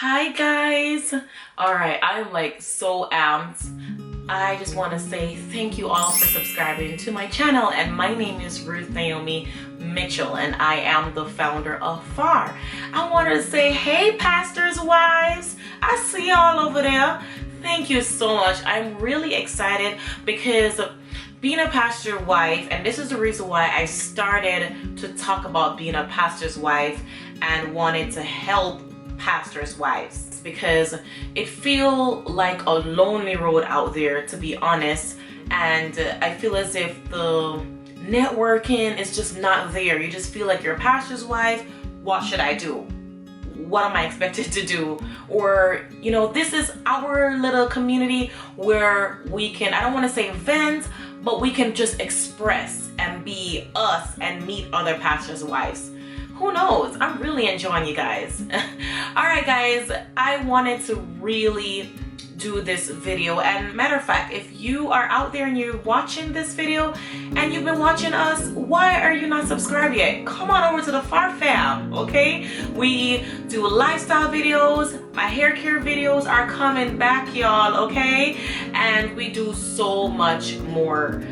Hi guys. All right, I'm like so amped. I just want to say thank you all for subscribing to my channel, and my name is Ruth Naomi Mitchell and I am the founder of FAR. I want to say hey pastors' wives, I see y'all over there. Thank you so much. I'm really excited because being a pastor wife, and this is the reason why I started to talk about being a pastor's wife and wanted to help pastors' wives, because it feels like a lonely road out there, to be honest, and I feel as if the networking is just not there. You just feel like you're a pastor's wife. What should I do? What am I expected to do? Or, you know, this is our little community where we can, I don't want to say vent, but we can just express and be us and meet other pastors' wives. Who knows? I'm really enjoying you guys. All right, guys, I wanted to really do this video, and matter of fact, if you are out there and you're watching this video and you've been watching us, why are you not subscribed yet? Come on over to the FAR fam, okay? We do lifestyle videos, my hair care videos are coming back, y'all, okay? And we do so much more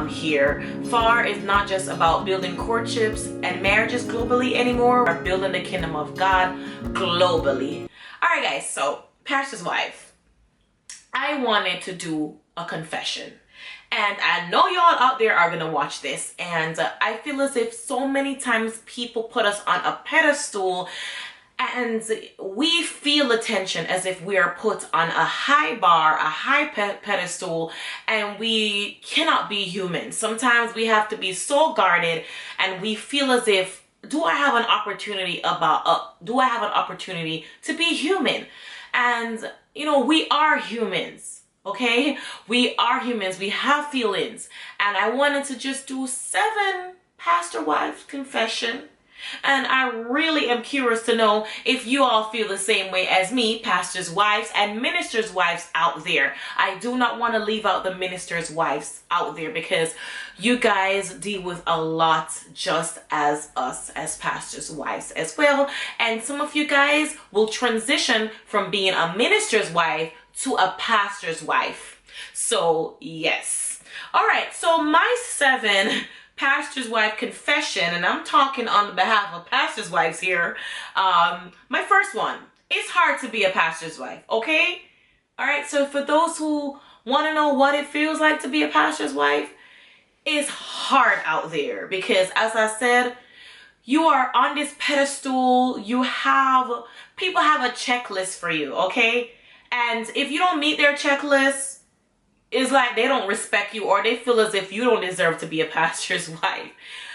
here. FAR is not just about building courtships and marriages globally anymore. We're building the kingdom of God globally. All right, guys, so pastor's wife, I wanted to do a confession, and I know y'all out there are gonna watch this, and I feel as if so many times people put us on a pedestal and we feel attention as if we are put on a high bar, a high pedestal, and we cannot be human. Sometimes we have to be so guarded, and we feel as if, do I have an opportunity to be human? And you know, we are humans, okay? We are humans, we have feelings. And I wanted to just do 7 pastor wives confession. And I really am curious to know if you all feel the same way as me, pastors' wives and ministers' wives out there. I do not want to leave out the ministers' wives out there, because you guys deal with a lot just as us as pastors' wives as well. And some of you guys will transition from being a minister's wife to a pastor's wife. So yes. All right, so my 7 pastor's wife confession, and I'm talking on behalf of pastors' wives here. My first one, it's hard to be a pastor's wife, okay? All right, so for those who want to know what it feels like to be a pastor's wife, it's hard out there, because as I said, you are on this pedestal. People have a checklist for you, okay? And if you don't meet their checklist, it's like they don't respect you, or they feel as if you don't deserve to be a pastor's wife.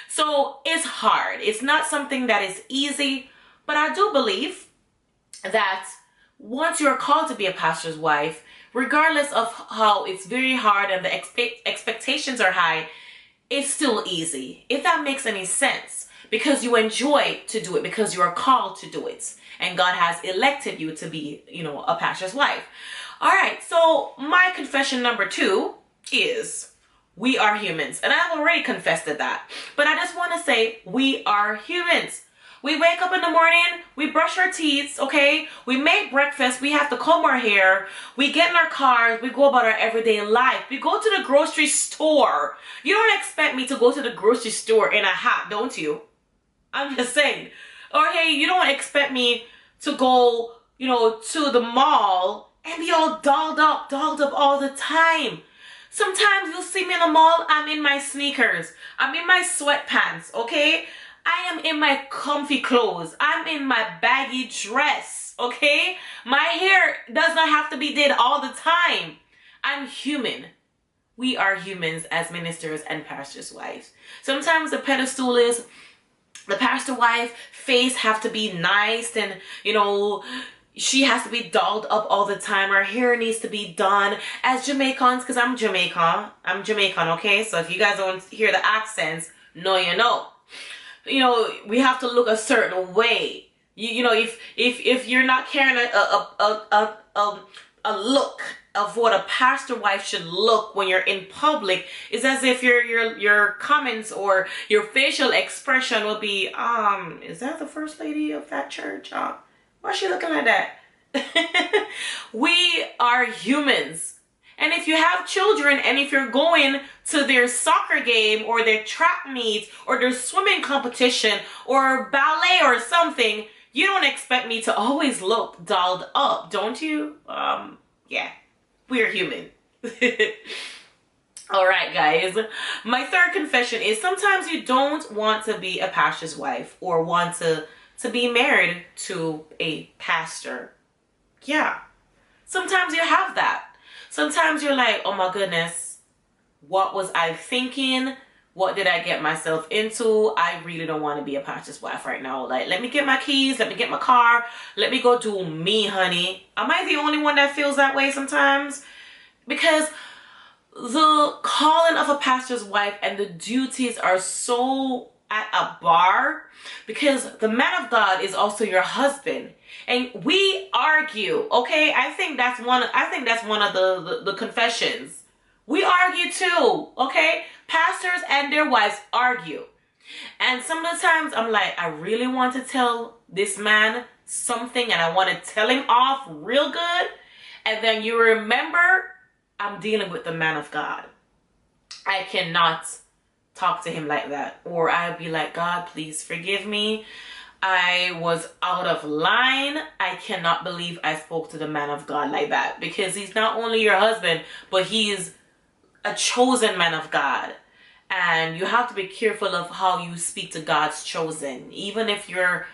So it's hard. It's not something that is easy, but I do believe that once you're called to be a pastor's wife, regardless of how it's very hard and the expectations are high, it's still easy, if that makes any sense, because you enjoy to do it, because you are called to do it, and God has elected you to be, you know, a pastor's wife. All right, so my confession number 2 is we are humans. And I've already confessed that. But I just want to say we are humans. We wake up in the morning, we brush our teeth, okay? We make breakfast, we have to comb our hair, we get in our cars, we go about our everyday life. We go to the grocery store. You don't expect me to go to the grocery store in a hat, don't you? I'm just saying. Or hey, you don't expect me to go, you know, to the mall and be all dolled up all the time. Sometimes you'll see me in the mall, I'm in my sneakers, I'm in my sweatpants, okay? I am in my comfy clothes, I'm in my baggy dress, okay? My hair does not have to be did all the time. I'm human. We are humans as ministers and pastors' wives. Sometimes the pedestal is the pastor wife face have to be nice, and you know, she has to be dolled up all the time. Her hair needs to be done. As Jamaicans, because I'm Jamaican, okay? So if you guys don't hear the accents, no, you know. You know, we have to look a certain way. You know, if you're not carrying a look of what a pastor wife should look when you're in public, it's as if your comments or your facial expression will be, is that the first lady of that church? Why is she looking like that? We are humans. And if you have children and if you're going to their soccer game or their track meet or their swimming competition or ballet or something, you don't expect me to always look dolled up, don't you? Yeah, we're human. All right, guys. My third confession is sometimes you don't want to be a pastor's wife or want to be married to a pastor. Yeah. Sometimes you have that. Sometimes you're like, oh my goodness, what was I thinking? What did I get myself into? I really don't want to be a pastor's wife right now. Like, let me get my keys. Let me get my car. Let me go do me, honey. Am I the only one that feels that way sometimes? Because the calling of a pastor's wife and the duties are so at a bar, because the man of God is also your husband, and we argue. Okay, I think that's one of the confessions. We argue too. Okay, pastors and their wives argue, and some of the times I'm like, I really want to tell this man something, and I want to tell him off real good, and then you remember I'm dealing with the man of God. I cannot talk to him like that. Or I'd be like, God, please forgive me. I was out of line. I cannot believe I spoke to the man of God like that. Because he's not only your husband, but he is a chosen man of God. And you have to be careful of how you speak to God's chosen. Even if you're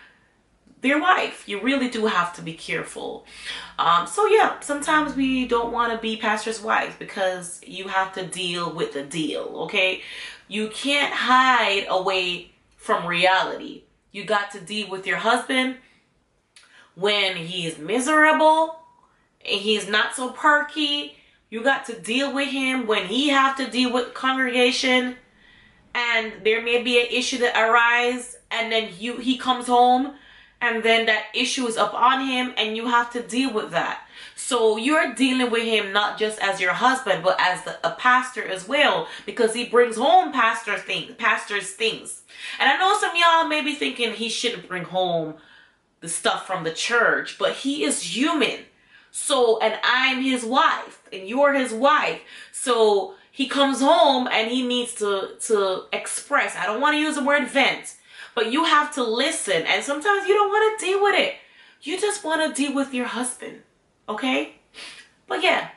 their wife, you really do have to be careful. So yeah, sometimes we don't want to be pastor's wives because you have to deal with the deal, okay? You can't hide away from reality. You got to deal with your husband when he's miserable and he's not so perky. You got to deal with him when he have to deal with congregation and there may be an issue that arises, and then he comes home and then that issue is up on him and you have to deal with that. So you're dealing with him not just as your husband, but as a pastor as well, because he brings home pastor's things. And I know some of y'all may be thinking he shouldn't bring home the stuff from the church, but he is human. So, and I'm his wife and you're his wife. So he comes home and he needs to express. I don't want to use the word vent, but you have to listen. And sometimes you don't want to deal with it. You just want to deal with your husband. Okay? But yeah.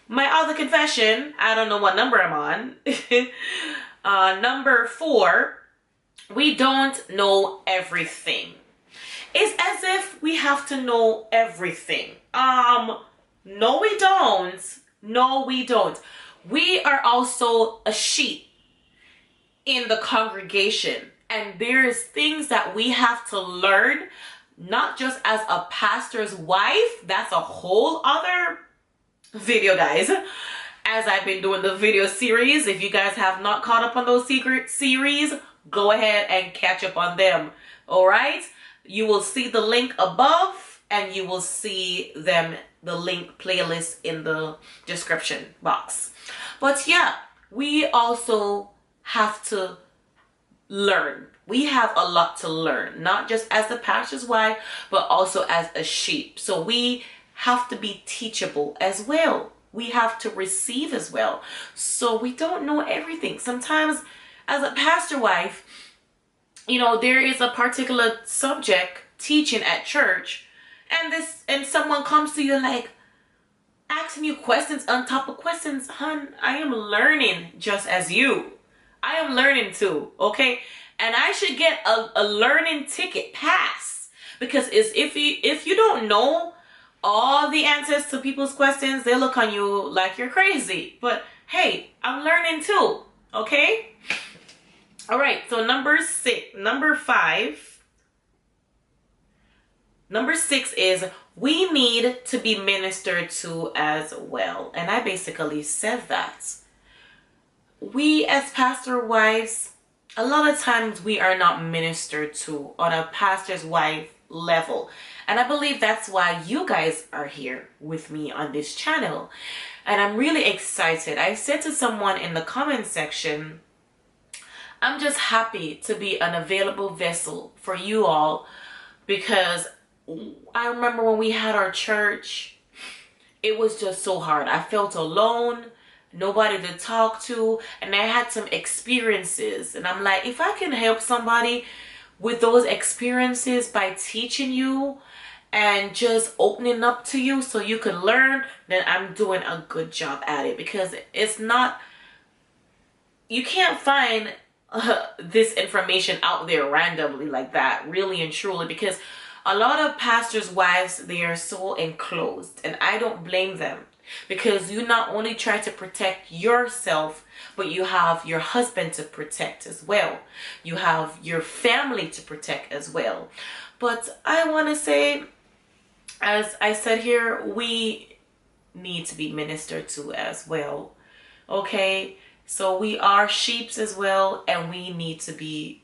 My other confession, I don't know what number I'm on. Number 4, we don't know everything. It's as if we have to know everything. No, we don't. No, we don't. We are also a sheep in the congregation. And there's things that we have to learn, not just as a pastor's wife. That's a whole other video, guys. As I've been doing the video series, if you guys have not caught up on those secret series, go ahead and catch up on them. All right? You will see the link above, and you will see the link playlist in the description box. But yeah, we also have to learn. We have a lot to learn, not just as the pastor's wife, but also as a sheep. So we have to be teachable as well. We have to receive as well. So we don't know everything. Sometimes as a pastor wife, you know, there is a particular subject teaching at church, and someone comes to you like asking you questions on top of questions. Hun, I am learning just as you. I am learning too, okay? And I should get a learning ticket pass, because if you don't know all the answers to people's questions, they look on you like you're crazy. But hey, I'm learning too, okay? All right, so number 6 is we need to be ministered to as well. And I basically said that. We as pastor wives, a lot of times we are not ministered to on a pastor's wife level. And I believe that's why you guys are here with me on this channel. And I'm really excited. I said to someone in the comment section, I'm just happy to be an available vessel for you all, because I remember when we had our church, it was just so hard. I felt alone, nobody to talk to, and I had some experiences. And I'm like, if I can help somebody with those experiences by teaching you and just opening up to you so you can learn, then I'm doing a good job at it. Because it's not, you can't find this information out there randomly like that, really and truly, because a lot of pastors' wives, they are so enclosed, and I don't blame them, because you not only try to protect yourself, but you have your husband to protect as well. You have your family to protect as well. But I want to say, as I said here, we need to be ministered to as well. Okay? So we are sheeps as well, and we need to be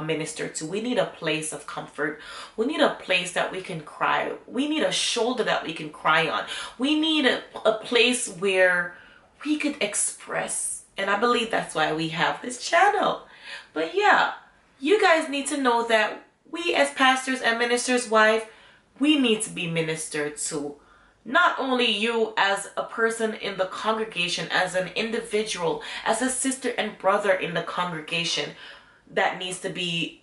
ministered to. We need a place of comfort. We need a place that we can cry. We need a shoulder that we can cry on. We need a place where we could express. And I believe that's why we have this channel. But yeah, you guys need to know that we as pastors and ministers' wife, we need to be ministered to. Not only you as a person in the congregation, as an individual, as a sister and brother in the congregation that needs to be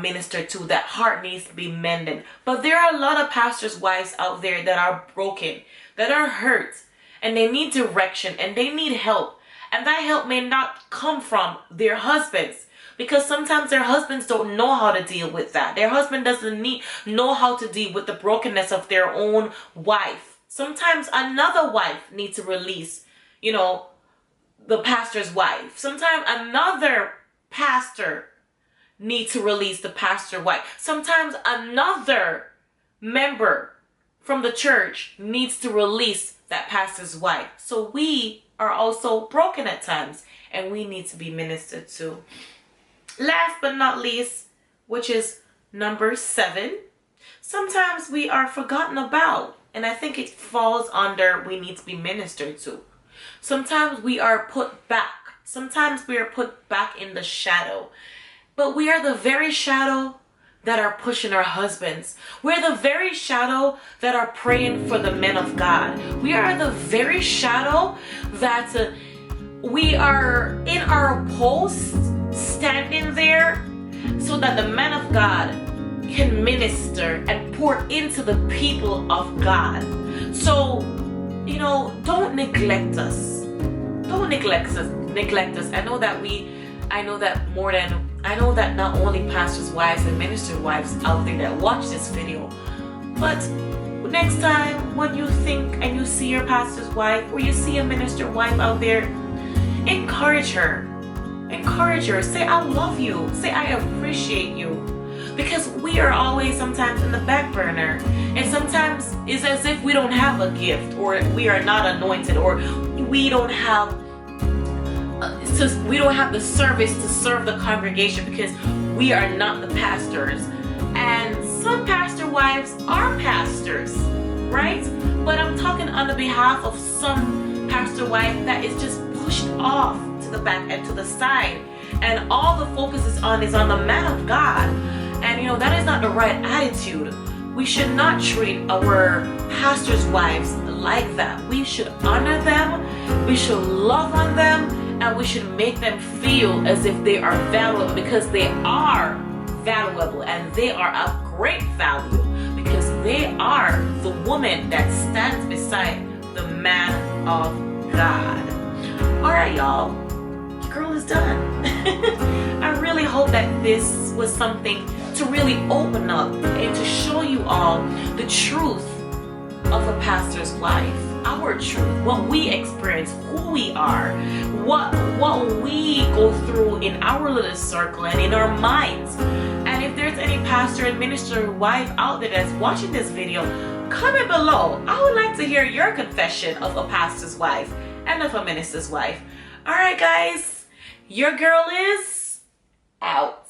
ministered to, that heart needs to be mended. But there are a lot of pastors' wives out there that are broken, that are hurt, and they need direction and they need help. And that help may not come from their husbands, because sometimes their husbands don't know how to deal with that. Their husband doesn't know how to deal with the brokenness of their own wife. Sometimes another wife needs to release, the pastor's wife. Sometimes another pastor needs to release the pastor's wife. Sometimes another member from the church needs to release that pastor's wife. So we are also broken at times, and we need to be ministered to. Last but not least, which is number 7, sometimes we are forgotten about. And I think it falls under we need to be ministered to. Sometimes we are put back. Sometimes we are put back in the shadow. But we are the very shadow that are pushing our husbands. We're the very shadow that are praying for the men of God. We are the very shadow that we are in our post, standing there so that the men of God can minister and pour into the people of God. So, don't neglect us. Don't neglect us. I know that not only pastors' wives and minister wives out there that watch this video, but next time when you think and you see your pastor's wife or you see a minister wife out there, encourage her. Encourage her. Say, I love you. Say, I appreciate you. Because we are always sometimes in the back burner, and sometimes it's as if we don't have a gift, or we are not anointed, or we don't have the service to serve the congregation because we are not the pastors. And some pastor wives are pastors, right? But I'm talking on the behalf of some pastor wife that is just pushed off to the back and to the side, and all the focus is on the man of God. And that is not the right attitude. We should not treat our pastors' wives like that. We should honor them, we should love on them, and we should make them feel as if they are valuable, because they are valuable and they are of great value, because they are the woman that stands beside the man of God. Alright, y'all, girl is done. I really hope that this was something to really open up and to show you all the truth of a pastor's wife, our truth, what we experience, who we are, what we go through in our little circle and in our minds. And if there's any pastor and minister wife out there that's watching this video, comment below. I would like to hear your confession of a pastor's wife and of a minister's wife. Alright guys, your girl is out.